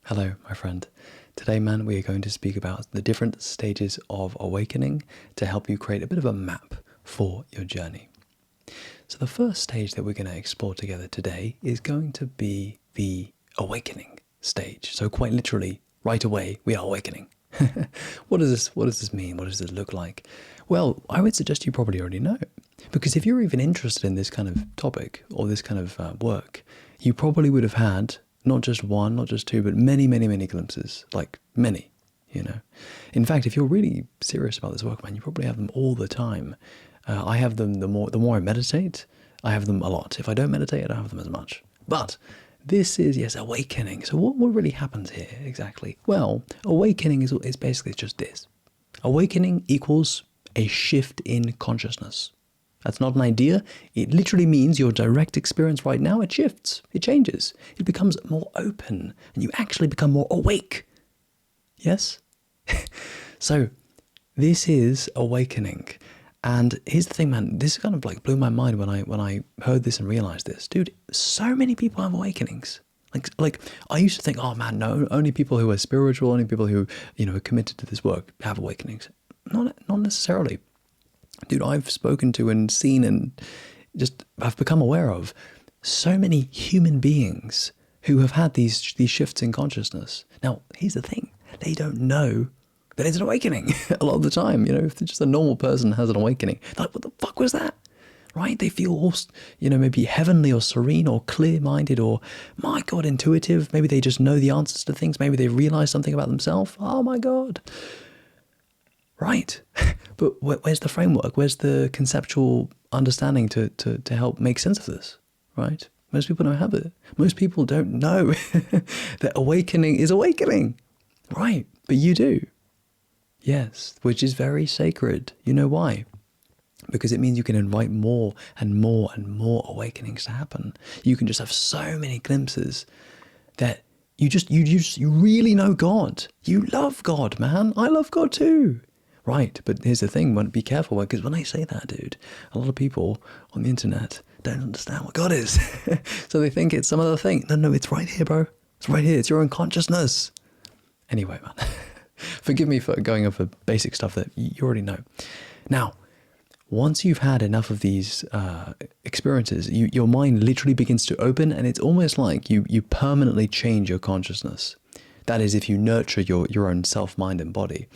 Hello, my friend. Today, man, we are going to speak about the different stages of awakening to help you create a bit of a map for your journey. So, the first stage that we're going to explore together today is going to be the awakening stage. So, quite literally, right away, we are awakening. What does this mean? What does this look like? Well, I would suggest you probably already know, because if you're even interested in this kind of topic or this kind of work, you probably would have had not just one, not just two, but many, many, many glimpses, like many, you know. In fact, if you're really serious about this work, man, you probably have them all the time. I have them the more I meditate, I have them a lot. If I don't meditate, I don't have them as much. But this is, yes, awakening. So what really happens here exactly? Well, awakening is basically just this. Awakening equals a shift in consciousness. That's not an idea. It literally means your direct experience right now, it shifts, it changes. It becomes more open and you actually become more awake. Yes? So this is awakening. And here's the thing, man, this kind of like blew my mind when I heard this and realized this. Dude, so many people have awakenings. Like I used to think, oh man, no, only people who are spiritual, only people who, are committed to this work have awakenings. Not necessarily. Dude, I've spoken to and seen and just I've become aware of so many human beings who have had these shifts in consciousness. Now, here's the thing. They don't know that it's an awakening a lot of the time. If just a normal person has an awakening, they're like, what the fuck was that? Right? They feel all, maybe heavenly or serene or clear-minded or, my God, intuitive. Maybe they just know the answers to things. Maybe they realize something about themselves. Oh, my God. Right. But where's the framework? Where's the conceptual understanding to help make sense of this? Right? Most people don't have it. Most people don't know that awakening is awakening. Right. But you do. Yes. Which is very sacred. You know why? Because it means you can invite more and more and more awakenings to happen. You can just have so many glimpses that you really know God. You love God, man. I love God too. Right, but here's the thing, be careful, because when I say that, dude, a lot of people on the internet don't understand what God is. So they think it's some other thing. No, it's right here, bro. It's right here. It's your own consciousness. Anyway, man, forgive me for going over basic stuff that you already know. Now, once you've had enough of these experiences, your mind literally begins to open, and it's almost like you permanently change your consciousness. That is, if you nurture your own self, mind, and body.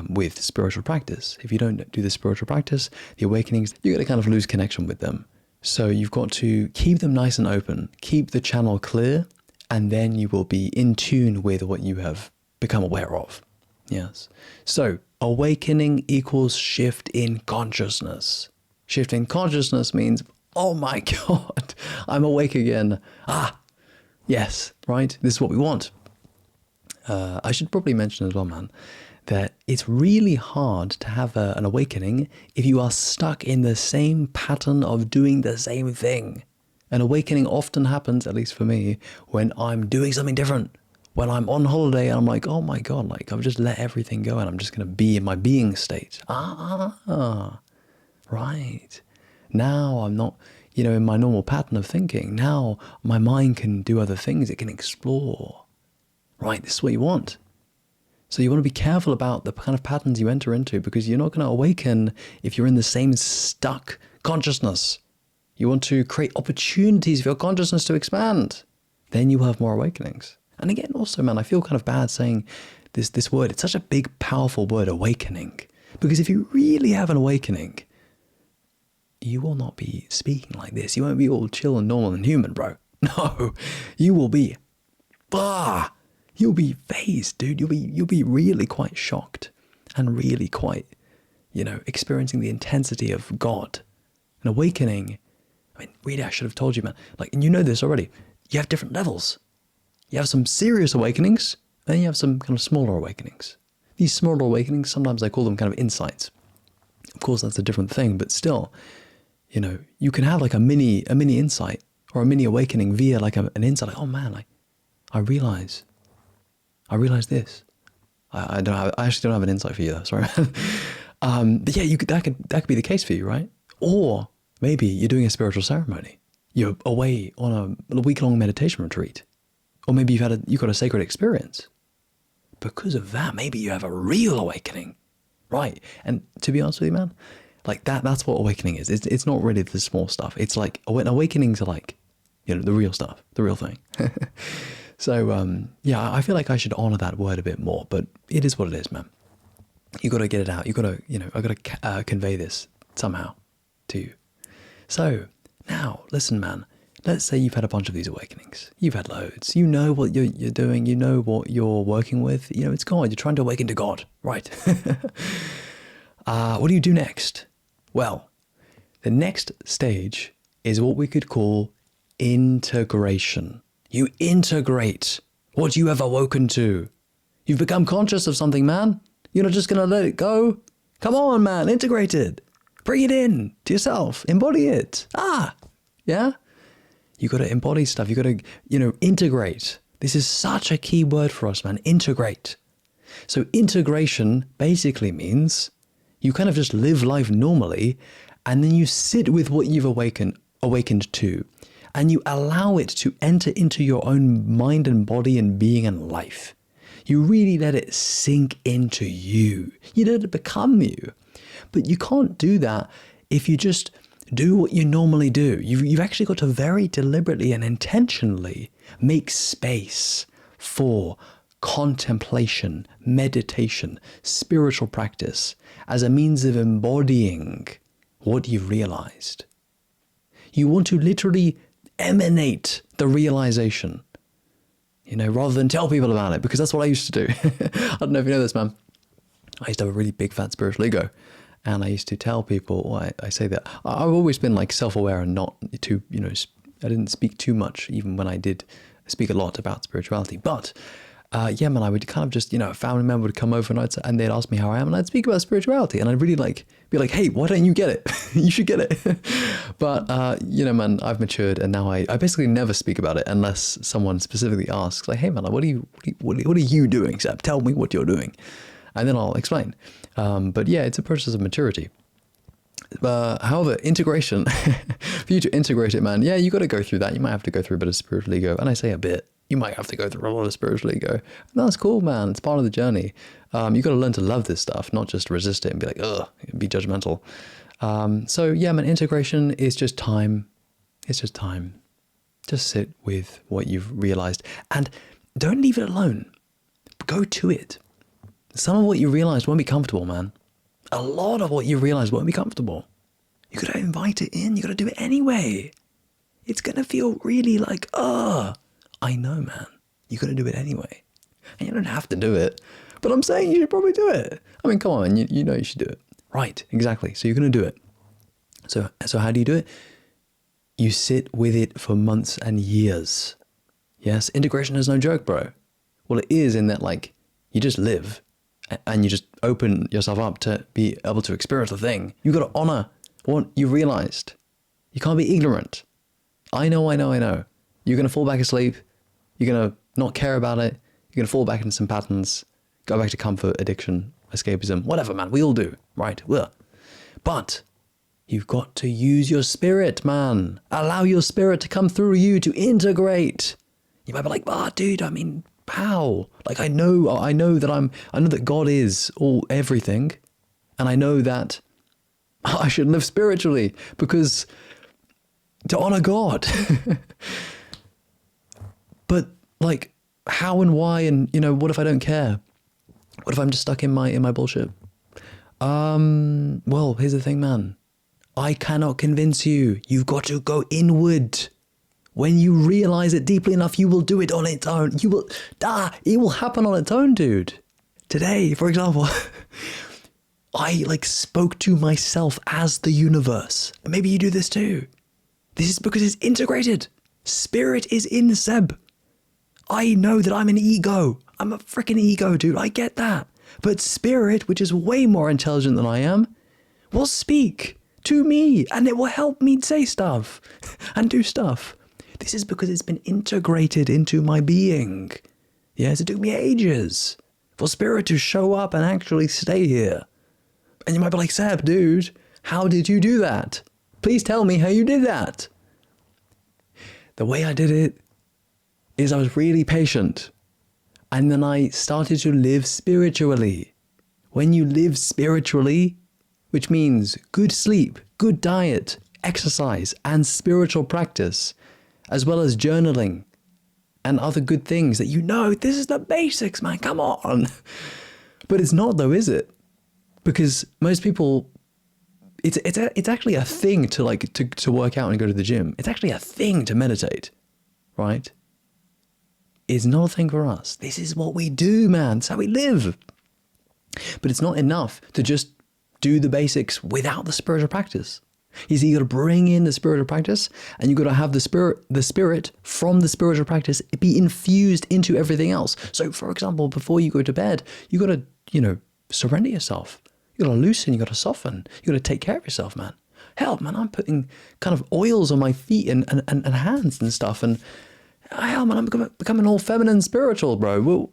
With spiritual practice. If you don't do the spiritual practice, the awakenings, you're going to kind of lose connection with them. So you've got to keep them nice and open, keep the channel clear, and then you will be in tune with what you have become aware of. Yes. So awakening equals shift in consciousness. Shift in consciousness means, oh my God, I'm awake again. Yes, right? This is what we want. I should probably mention as well, man, that it's really hard to have an awakening if you are stuck in the same pattern of doing the same thing. An awakening often happens, at least for me, when I'm doing something different. When I'm on holiday and I'm like, oh my God, like I've just let everything go and I'm just going to be in my being state. Right. Now I'm not, in my normal pattern of thinking. Now my mind can do other things. It can explore. Right, this is what you want. So you want to be careful about the kind of patterns you enter into, because you're not going to awaken if you're in the same stuck consciousness. You want to create opportunities for your consciousness to expand. Then you will have more awakenings. And again, also, man, I feel kind of bad saying this word. It's such a big, powerful word, awakening. Because if you really have an awakening, you will not be speaking like this. You won't be all chill and normal and human, bro. No, you will be, you'll be phased, dude. You'll be really quite shocked and really quite, experiencing the intensity of God. An awakening. I mean, really, I should have told you, man. And you know this already. You have different levels. You have some serious awakenings, and you have some kind of smaller awakenings. These smaller awakenings, sometimes I call them kind of insights. Of course, that's a different thing, but still, you can have like a mini insight or a mini awakening via like an insight. Like, oh man, I realize this. I actually don't have an insight for you though. Sorry, man. But yeah, that could be the case for you, right? Or maybe you're doing a spiritual ceremony. You're away on a week-long meditation retreat, Or maybe you've got a sacred experience. Because of that, maybe you have a real awakening. Right. And to be honest with you, man, like that's what awakening is. It's not really the small stuff. It's like awakenings are like, the real stuff, the real thing. So, yeah, I feel like I should honor that word a bit more, but it is what it is, man. You got to get it out. You got to, I got to convey this somehow to you. So now, listen, man, let's say you've had a bunch of these awakenings. You've had loads. You know what you're doing. You know what you're working with. It's God. You're trying to awaken to God, right? What do you do next? Well, the next stage is what we could call integration. You integrate what you have awoken to. You've become conscious of something, man. You're not just going to let it go. Come on, man, integrate it. Bring it in to yourself. Embody it. Yeah? You got to embody stuff. You got to, integrate. This is such a key word for us, man. Integrate. So integration basically means you kind of just live life normally, and then you sit with what you've awakened to, and you allow it to enter into your own mind and body and being and life. You really let it sink into you. You let it become you. But you can't do that if you just do what you normally do. You've actually got to very deliberately and intentionally make space for contemplation, meditation, spiritual practice as a means of embodying what you've realized. You want to literally emanate the realization, rather than tell people about it, because that's what I used to do. I don't know if you know this, man. I used to have a really big fat spiritual ego, and I used to tell people, I say that I've always been like self-aware and not too, I didn't speak too much, even when I did speak a lot about spirituality. But yeah, man, I would kind of just, a family member would come over and they'd ask me how I am, and I'd speak about spirituality, and I'd really be like, hey, why don't you get it? You should get it. But, man, I've matured, and now I basically never speak about it unless someone specifically asks, like, hey, man, what are you doing, Seb? Tell me what you're doing. And then I'll explain. But yeah, it's a process of maturity. However, integration, for you to integrate it, man, yeah, you got to go through that. You might have to go through a bit of spiritual ego. And I say a bit. You might have to go through a lot of spiritual ego. And that's cool, man. It's part of the journey. You got to learn to love this stuff, not just resist it and be like, ugh, be judgmental. So yeah, man, integration is just time. It's just time. Just sit with what you've realized and don't leave it alone. Go to it. Some of what you realized won't be comfortable, man. A lot of what you realize won't be comfortable. You got to invite it in. You got to do it anyway. It's going to feel really like, I know, man. You got to do it anyway. And you don't have to do it. But I'm saying you should probably do it. I mean, come on, you know you should do it. Right, exactly. So you're going to do it. So how do you do it? You sit with it for months and years. Yes, integration is no joke, bro. Well, it is in that, like, you just live and you just open yourself up to be able to experience the thing. You got to honor what you realized. You can't be ignorant. I know. You're going to fall back asleep. You're going to not care about it. You're going to fall back into some patterns, go back to comfort, addiction, escapism, whatever, man. We all do, right? But you've got to use your spirit, man. Allow your spirit to come through you to integrate. You might be like, dude, I mean, how? Like, I know that God is everything. And I know that I should live spiritually because to honor God. But like, how and why? And what if I don't care? What if I'm just stuck in my bullshit? Well, here's the thing, man. I cannot convince you. You've got to go inward. When you realize it deeply enough, you will do it on its own. It will happen on its own, dude. Today, for example, I spoke to myself as the universe. And maybe you do this too. This is because it's integrated. Spirit is in Seb. I know that I'm an ego. I'm a freaking ego, dude. I get that. But spirit, which is way more intelligent than I am, will speak to me and it will help me say stuff and do stuff. This is because it's been integrated into my being. Yes, it took me ages for spirit to show up and actually stay here. And you might be like, Seb, dude, how did you do that? Please tell me how you did that. The way I did it is I was really patient. And then I started to live spiritually. When you live spiritually, which means good sleep, good diet, exercise, and spiritual practice, as well as journaling and other good things that this is the basics, man, come on. But it's not though, is it? Because most people, it's actually a thing to work out and go to the gym. It's actually a thing to meditate, right? It's not a thing for us. This is what we do, man. It's how we live. But it's not enough to just do the basics without the spiritual practice. You see, you got to bring in the spiritual practice, and you got to have the spirit from the spiritual practice be infused into everything else. So, for example, before you go to bed, you got to, surrender yourself. You got to loosen. You got to soften. You got to take care of yourself, man. Hell, man, I'm putting kind of oils on my feet and hands and stuff, and hell, man, I'm becoming all feminine spiritual, bro. Well,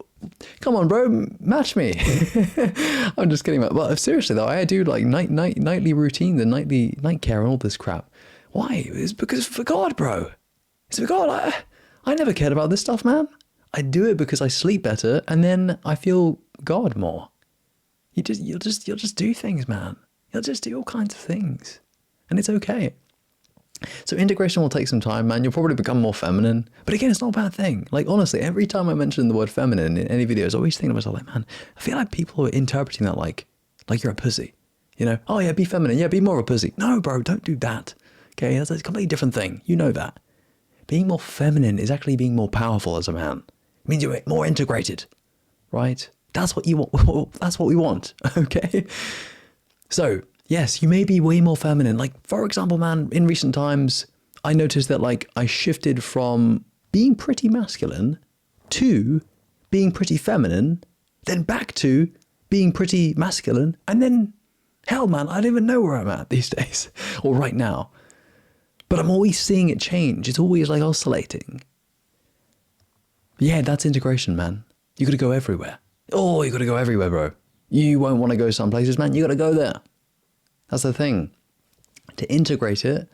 come on, bro, match me. I'm just kidding. But seriously though, I do like nightly routine, the nightly night care and all this crap. Why? It's because for God, bro. It's for God. I never cared about this stuff, man. I do it because I sleep better, and then I feel God more. You'll just do things, man. You'll just do all kinds of things, and it's okay. So integration will take some time, man. You'll probably become more feminine. But again, it's not a bad thing. Like, honestly, every time I mention the word feminine in any videos, I always think to myself, like, man, I feel like people are interpreting that like you're a pussy. Oh, yeah, be feminine. Yeah, be more of a pussy. No, bro, don't do that. Okay, that's a completely different thing. You know that. Being more feminine is actually being more powerful as a man. It means you're more integrated, right? That's what you want. That's what we want, okay? So, yes, you may be way more feminine. Like, for example, man, in recent times, I noticed that I shifted from being pretty masculine to being pretty feminine, then back to being pretty masculine, and then, hell, man, I don't even know where I'm at these days, or right now. But I'm always seeing it change. It's always oscillating. Yeah, that's integration, man. You got to go everywhere. Oh, you got to go everywhere, bro. You won't want to go some places, man. You got to go there. That's the thing. To integrate it,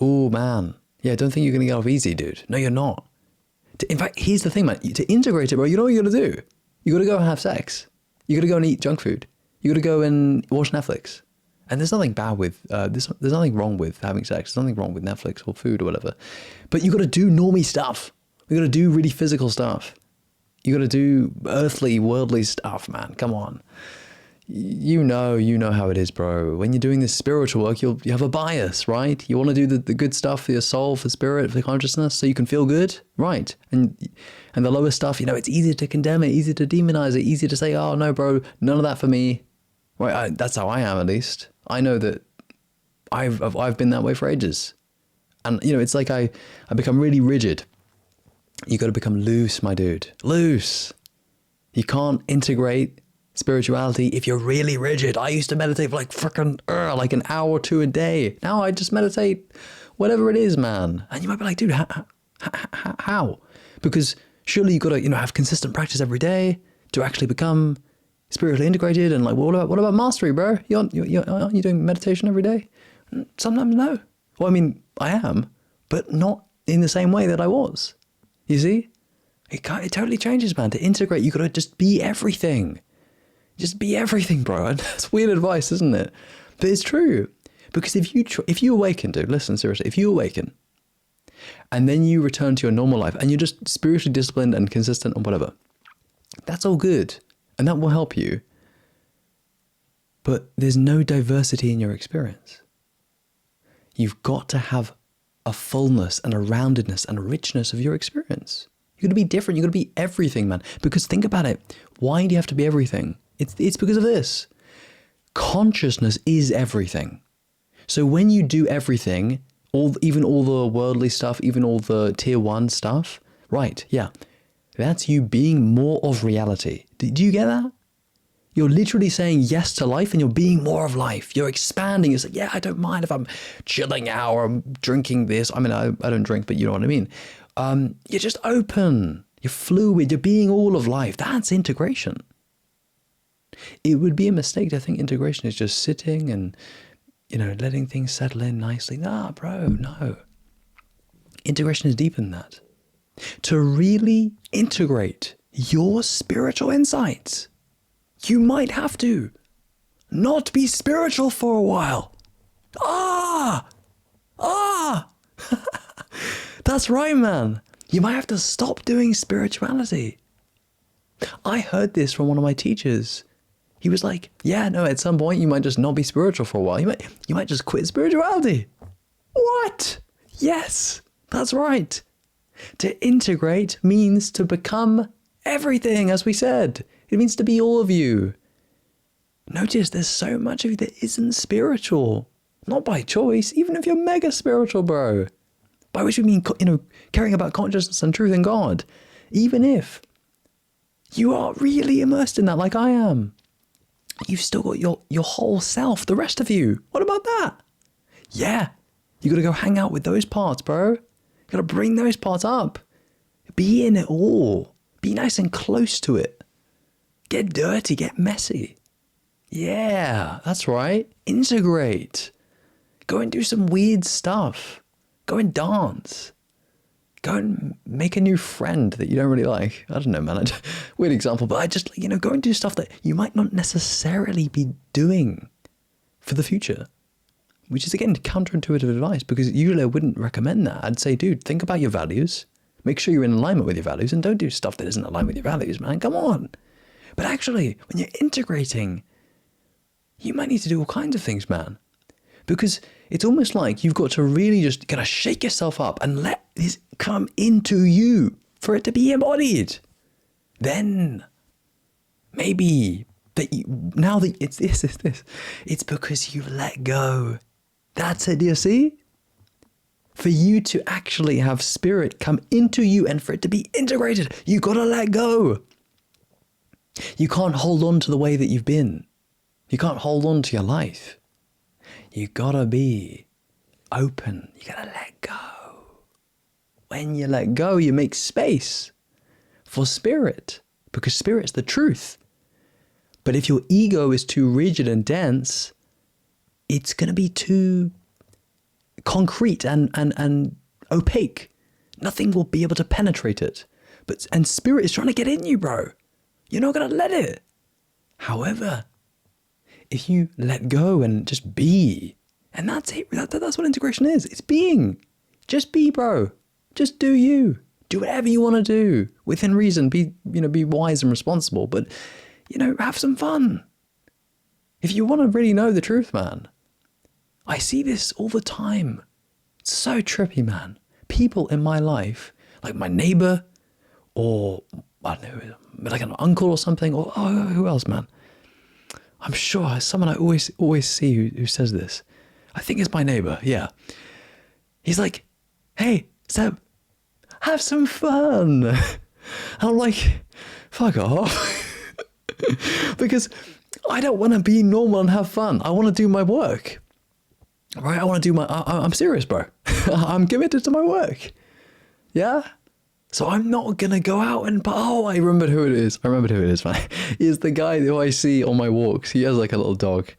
oh man. Yeah, don't think you're going to get off easy, dude. No, you're not. In fact, here's the thing, man. To integrate it, bro, you know what you got to do? You got to go and have sex. You got to go and eat junk food. You got to go and watch Netflix. And there's nothing bad with, there's nothing wrong with having sex. There's nothing wrong with Netflix or food or whatever. But you got to do normie stuff. You got to do really physical stuff. You got to do earthly, worldly stuff, man. Come on. You know how it is, bro. When you're doing this spiritual work, you have a bias, right? You want to do the good stuff for your soul, for spirit, for consciousness, so you can feel good, right? And the lower stuff, it's easy to condemn it, easy to demonize it, easy to say, oh no, bro, none of that for me. Right? That's how I am, at least. I know that I've been that way for ages, and it's like I become really rigid. You got to become loose, my dude. Loose. You can't integrate spirituality if you're really rigid. I used to meditate for like an hour or two a day. Now I just meditate whatever it is, man. And you might be like, dude, how? Because surely you got to have consistent practice every day to actually become spiritually integrated. And what about mastery, bro? Aren't you doing meditation every day? Sometimes no. Well, I mean, I am, but not in the same way that I was. You see, it totally changes, man. To integrate, you got to just be everything. Just be everything, bro. And that's weird advice, isn't it? But it's true. Because if you awaken, dude, listen, seriously, if you awaken and then you return to your normal life and you're just spiritually disciplined and consistent and whatever, that's all good. And that will help you. But there's no diversity in your experience. You've got to have a fullness and a roundedness and a richness of your experience. You're going to be different. You're going to be everything, man. Because think about it. Why do you have to be everything? It's because of this. Consciousness is everything. So when you do everything, even all the worldly stuff, even all the tier 1 stuff, right, yeah, that's you being more of reality. Do you get that? You're literally saying yes to life and you're being more of life. You're expanding. It's like, yeah, I don't mind if I'm chilling out or I'm drinking this. I mean, I don't drink, but you know what I mean. You're just open. You're fluid. You're being all of life. That's integration. It would be a mistake to think integration is just sitting and, letting things settle in nicely. Nah, bro, no. Integration is deeper than that. To really integrate your spiritual insights, you might have to not be spiritual for a while. That's right, man. You might have to stop doing spirituality. I heard this from one of my teachers. He was like, yeah, no, at some point you might just not be spiritual for a while. You might just quit spirituality. What? Yes, that's right. To integrate means to become everything, as we said. It means to be all of you. Notice there's so much of you that isn't spiritual. Not by choice, even if you're mega spiritual, bro. By which we mean, caring about consciousness and truth in God. Even if you are really immersed in that like I am. You've still got your whole self, the rest of you. What about that? Yeah, you got to go hang out with those parts, bro. You got to bring those parts up. Be in it all. Be nice and close to it. Get dirty, get messy. Yeah, that's right. Integrate. Go and do some weird stuff. Go and dance. Go and make a new friend that you don't really like. I don't know, man. Weird example, but I just, go and do stuff that you might not necessarily be doing for the future. Which is, again, counterintuitive advice, because usually I wouldn't recommend that. I'd say, dude, think about your values. Make sure you're in alignment with your values, and don't do stuff that isn't aligned with your values, man. Come on. But actually, when you're integrating, you might need to do all kinds of things, man. Because it's almost like you've got to really just kind of shake yourself up and let this come into you for it to be embodied. Then maybe now that it's this, it's because you've let go. That's it, do you see? For you to actually have spirit come into you and for it to be integrated, you got to let go. You can't hold on to the way that you've been. You can't hold on to your life. You gotta be open. You gotta let go. When you let go, you make space for spirit, because spirit's the truth. But if your ego is too rigid and dense, it's gonna be too concrete and opaque. Nothing will be able to penetrate it. And spirit is trying to get in you, bro. You're not gonna let it. However, if you let go and just be, and that's it, that's what integration is. It's being. Just be, bro. Just do you. Do whatever you want to do within reason. Be wise and responsible, but, have some fun. If you want to really know the truth, man, I see this all the time. It's so trippy, man. People in my life, like my neighbor, or I don't know, like an uncle or something, or who else, man? I'm sure someone I always see who says this. I think it's my neighbor, yeah. He's like, hey, Seb, have some fun. And I'm like, fuck off. Because I don't want to be normal and have fun. I want to do my work. Right? I want to do I'm serious, bro. I'm committed to my work. Yeah? So I'm not going to go out and, I remembered who it is. Man. He's the guy who I see on my walks. He has like a little dog.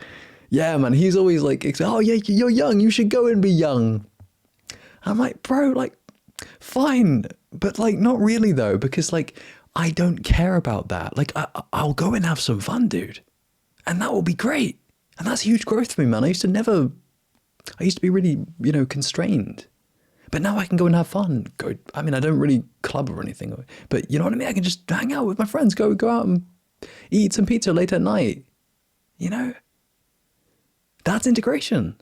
Yeah, man. He's always like, oh yeah, you're young. You should go and be young. I'm like, bro, like, fine. But like, not really though, because like, I don't care about that. Like, I'll go and have some fun, dude. And that will be great. And that's huge growth for me, man. I used to be really, constrained. But now I can go and have fun. I don't really club or anything, but you know what I mean? I can just hang out with my friends, go out and eat some pizza late at night. That's integration.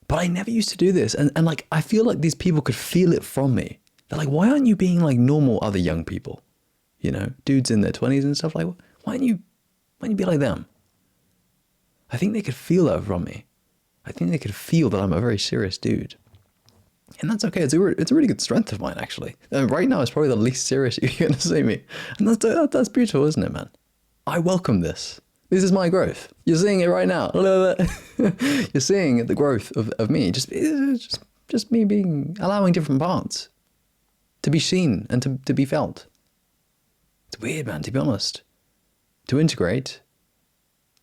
But I never used to do this. And like, I feel like these people could feel it from me. They're like, why aren't you being like normal other young people? Dudes in their 20s and stuff, like, why don't you be like them? I think they could feel that from me. I think they could feel that I'm a very serious dude. And that's okay. It's a really good strength of mine, actually. And right now, it's probably the least serious you're going to see me. And that's beautiful, isn't it, man? I welcome this. This is my growth. You're seeing it right now. You're seeing the growth of me. Just me allowing different parts to be seen and to be felt. It's weird, man, to be honest. To integrate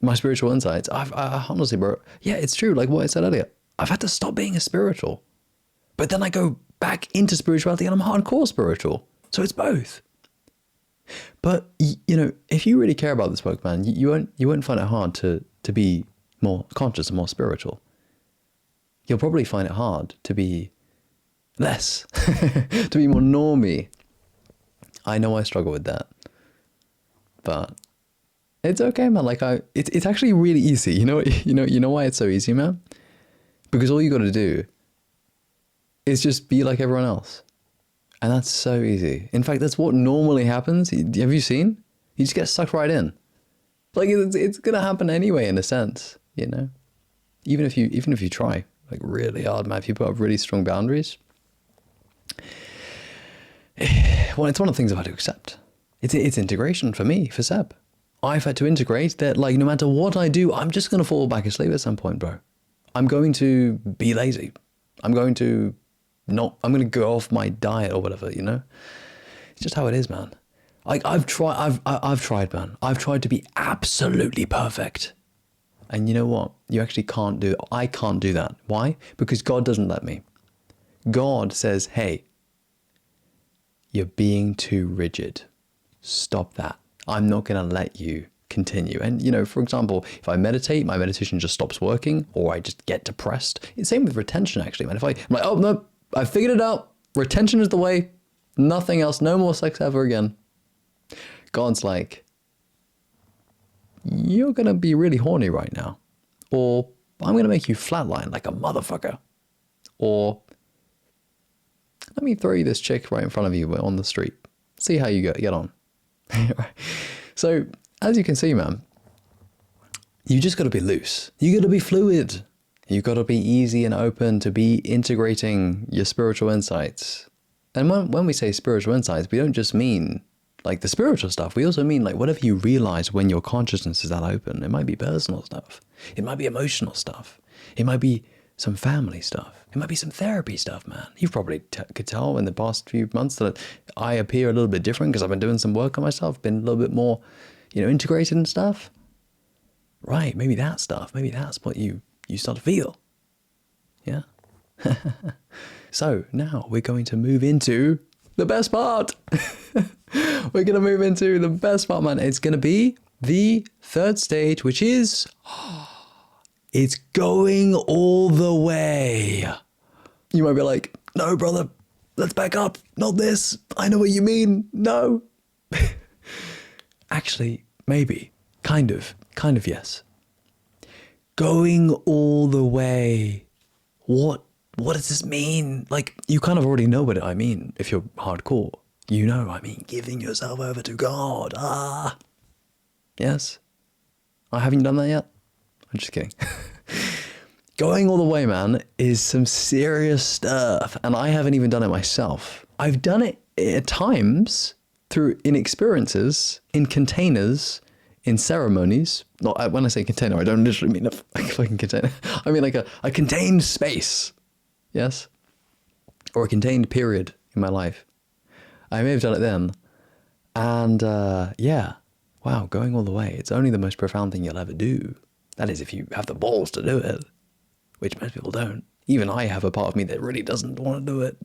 my spiritual insights. I honestly, bro, yeah, it's true. Like what I said earlier, I've had to stop being a spiritual. But then I go back into spirituality and I'm hardcore spiritual. So it's both. But, you know, if you really care about this book, man, you won't find it hard to be more conscious and more spiritual. You'll probably find it hard to be less, to be more normie. I know I struggle with that, but it's okay, man. Like it's actually really easy. You know why it's so easy, man? Because all you got to do is just be like everyone else. And that's so easy. In fact, that's what normally happens. Have you seen? You just get sucked right in. Like it's gonna happen anyway, in a sense, you know. Even if you try like really hard, man. If you put up really strong boundaries, well, it's one of the things I've had to accept. It's integration for me, for Seb. I've had to integrate that, like, no matter what I do, I'm just gonna fall back asleep at some point, bro. I'm going to be lazy. I'm going to go off my diet or whatever, you know? It's just how it is, man. Like I've tried, man. I've tried to be absolutely perfect. And you know what? You actually can't do it. I can't do that. Why? Because God doesn't let me. God says, hey, you're being too rigid. Stop that. I'm not going to let you continue. And, you know, for example, if I meditate, my meditation just stops working, or I just get depressed. It's same with retention, actually, man. I'm like, oh, no, I figured it out. Retention is the way. Nothing else. No more sex ever again. God's like, you're going to be really horny right now. Or I'm going to make you flatline like a motherfucker. Or let me throw you this chick right in front of you on the street. See how you get on. So, as you can see, man, you just got to be loose. You got to be fluid. You got to be easy and open to be integrating your spiritual insights. And when we say spiritual insights, we don't just mean like the spiritual stuff. We also mean like whatever you realize when your consciousness is that open. It might be personal stuff. It might be emotional stuff. It might be some family stuff. It might be some therapy stuff, man. You probably could tell in the past few months that I appear a little bit different because I've been doing some work on myself, been a little bit more, you know, integrated and stuff. Right, maybe that stuff. Maybe that's what you start to feel. Yeah. So now we're going to move into the best part. We're going to move into the best part, man. It's going to be the third stage, which is, it's going all the way. You might be like, no, brother, let's back up. Not this. I know what you mean. No. Actually, maybe. Kind of, yes. Going all the way. What does this mean? Like, you kind of already know what I mean if you're hardcore. You know, I mean, giving yourself over to God. Yes? I haven't done that yet? I'm just kidding. Going all the way, man, is some serious stuff. And I haven't even done it myself. I've done it at times in experiences, in containers, in ceremonies. Not when I say container, I don't literally mean a fucking container. I mean like a contained space. Yes? Or a contained period in my life. I may have done it then. And yeah. Wow, going all the way. It's only the most profound thing you'll ever do. That is if you have the balls to do it. Which most people don't. Even I have a part of me that really doesn't want to do it.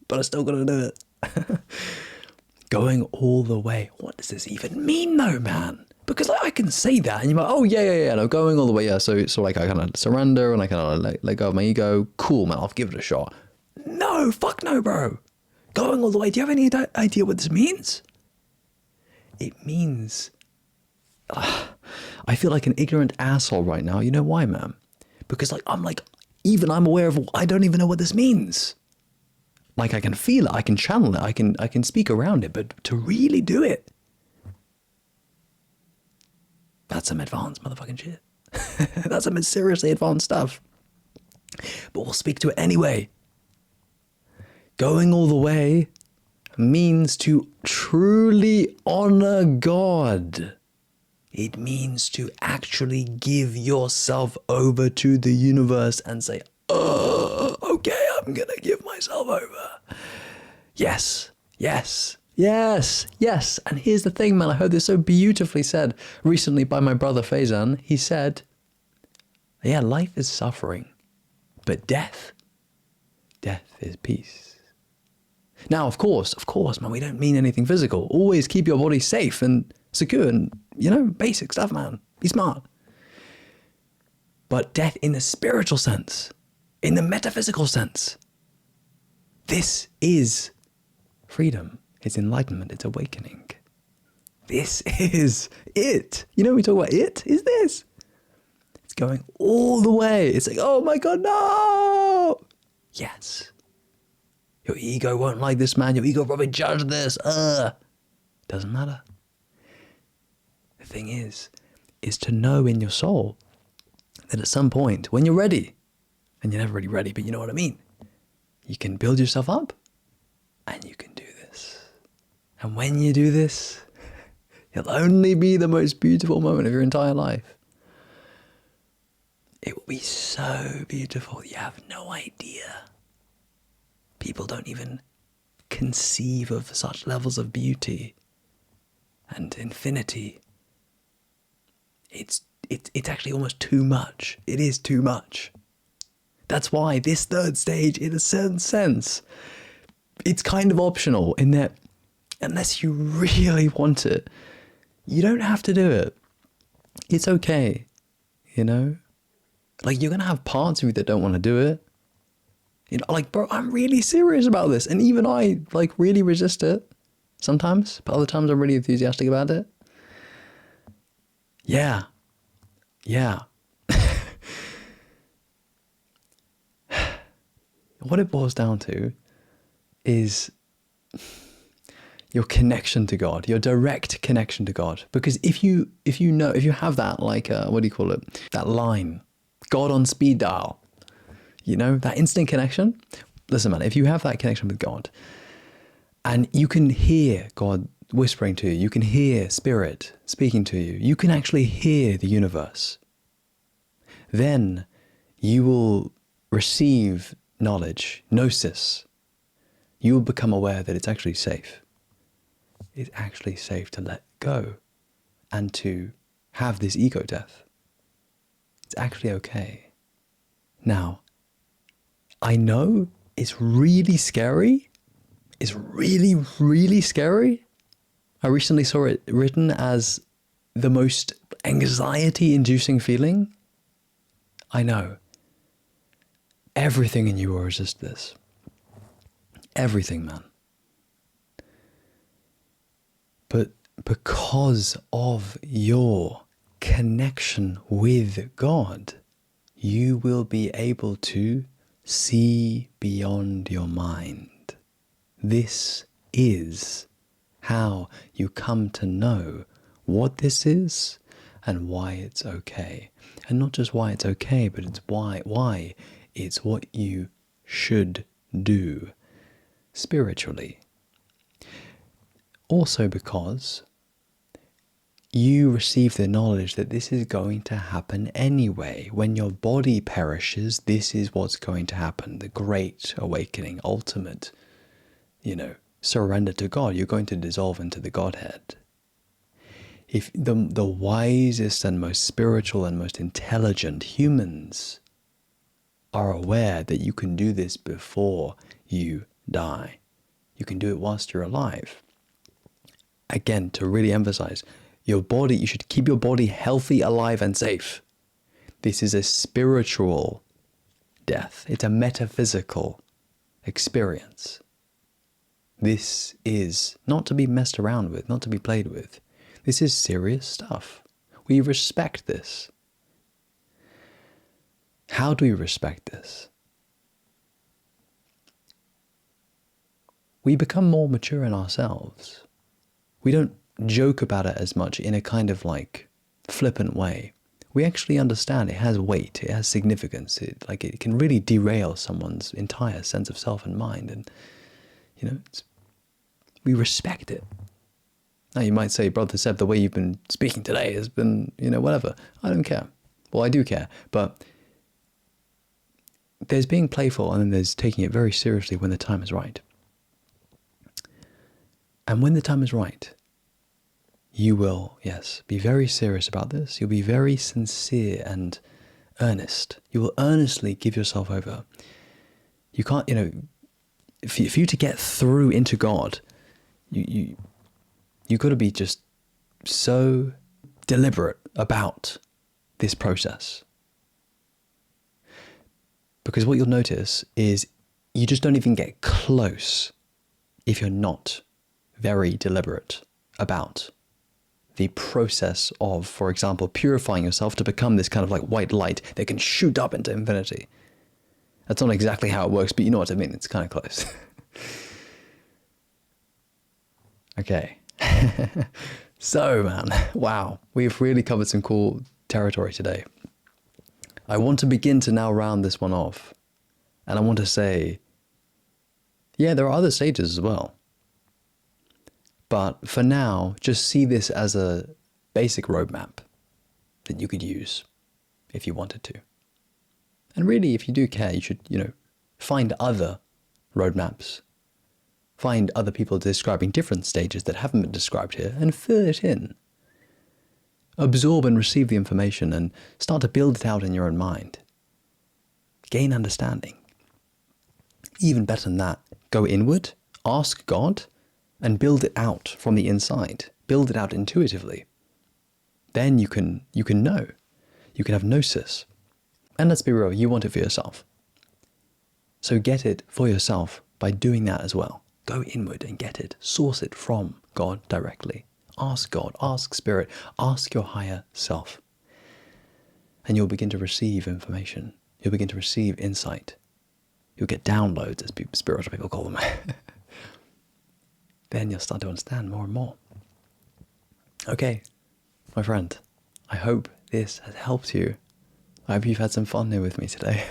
But I still got to do it. Going all the way. What does this even mean though, man? Because like, I can say that and you're like, oh yeah, no, going all the way, yeah. So like I kind of surrender and I kind of let go of my ego. Cool, man, I'll give it a shot. No, fuck no, bro. Going all the way. Do you have any idea what this means? It means, I feel like an ignorant asshole right now. You know why, man? Because like I'm aware of, I don't even know what this means. Like I can feel it, I can channel it, I can speak around it, but to really do it, that's some advanced motherfucking shit. That's some seriously advanced stuff. But we'll speak to it anyway. Going all the way means to truly honor God. It means to actually give yourself over to the universe and say, oh, okay, I'm going to give myself over. Yes. And here's the thing, man. I heard this so beautifully said recently by my brother Faizan. He said, yeah, life is suffering, but death is peace. Now, of course, man, we don't mean anything physical. Always keep your body safe and secure and, basic stuff, man. Be smart. But death in the spiritual sense, in the metaphysical sense, this is freedom. It's enlightenment. It's awakening. This is it. We talk about it is this. It's going all the way. It's like, oh my God, no. Yes. Your ego won't like this, man. Your ego probably judged this. Doesn't matter. The thing is to know in your soul that at some point, when you're ready, and you're never really ready, but you know what I mean, you can build yourself up and you can do this. And when you do this, it'll only be the most beautiful moment of your entire life. It will be so beautiful. You have no idea. People don't even conceive of such levels of beauty and infinity. It's actually almost too much. It is too much. That's why this third stage, in a certain sense, it's kind of optional in that unless you really want it, you don't have to do it. It's okay, Like, you're going to have parts of you that don't want to do it. Like, bro, I'm really serious about this. And even I, really resist it sometimes. But other times I'm really enthusiastic about it. Yeah. What it boils down to is your connection to God, your direct connection to God. Because if you have that, what do you call it? That line, God on speed dial, that instant connection. Listen, man, if you have that connection with God and you can hear God whispering to you, you can hear Spirit speaking to you, you can actually hear the universe, then you will receive knowledge, gnosis. You will become aware that it's actually safe. It's actually safe to let go and to have this ego death. It's actually okay. Now, I know it's really scary. It's really, really scary. I recently saw it written as the most anxiety-inducing feeling. I know. Everything in you will resist this. Everything, man. But because of your connection with God, you will be able to see beyond your mind. This is how you come to know what this is and why it's okay. And not just why it's okay, but it's why it's what you should do spiritually. Also because you receive the knowledge that this is going to happen anyway. When your body perishes, this is what's going to happen. The great awakening, ultimate, surrender to God. You're going to dissolve into the Godhead. If the wisest and most spiritual and most intelligent humans are aware that you can do this before you die. You can do it whilst you're alive. Again, to really emphasize, your body, you should keep your body healthy, alive, and safe. This is a spiritual death. It's a metaphysical experience. This is not to be messed around with, not to be played with. This is serious stuff. We respect this. How do we respect this? We become more mature in ourselves. We don't joke about it as much in a kind of flippant way. We actually understand it has weight, it has significance. It can really derail someone's entire sense of self and mind, and we respect it. Now you might say, Brother Seb, the way you've been speaking today has been, whatever. I don't care. Well, I do care, but there's being playful and then there's taking it very seriously when the time is right. And when the time is right, you will, yes, be very serious about this. You'll be very sincere and earnest. You will earnestly give yourself over. You can't, for you to get through into God, you got to be just so deliberate about this process. Because what you'll notice is you just don't even get close if you're not very deliberate about the process of, for example, purifying yourself to become this kind of like white light that can shoot up into infinity. That's not exactly how it works, but you know what I mean. It's kind of close. Okay. So, man, wow. We've really covered some cool territory today. I want to begin to now round this one off. And I want to say, yeah, there are other stages as well. But for now, just see this as a basic roadmap that you could use if you wanted to. And really, if you do care, you should, find other roadmaps. Find other people describing different stages that haven't been described here and fill it in. Absorb and receive the information and start to build it out in your own mind. Gain understanding. Even better than that, go inward, ask God, and build it out from the inside. Build it out intuitively. Then you can know. You can have gnosis. And let's be real, you want it for yourself. So get it for yourself by doing that as well. Go inward and get it. Source it from God directly. Ask God, ask Spirit, ask your higher self. And you'll begin to receive information. You'll begin to receive insight. You'll get downloads, as spiritual people call them. Then you'll start to understand more and more. Okay, my friend, I hope this has helped you. I hope you've had some fun here with me today.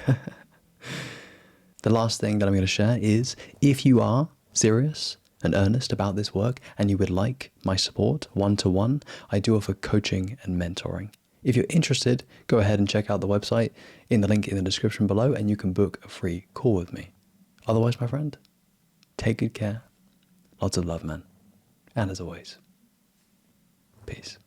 The last thing that I'm going to share is, if you are serious and earnest about this work and you would like my support one-to-one, I do offer coaching and mentoring. If you're interested, go ahead and check out the website in the link in the description below and you can book a free call with me. Otherwise, my friend, take good care. Lots of love, man. And as always, peace.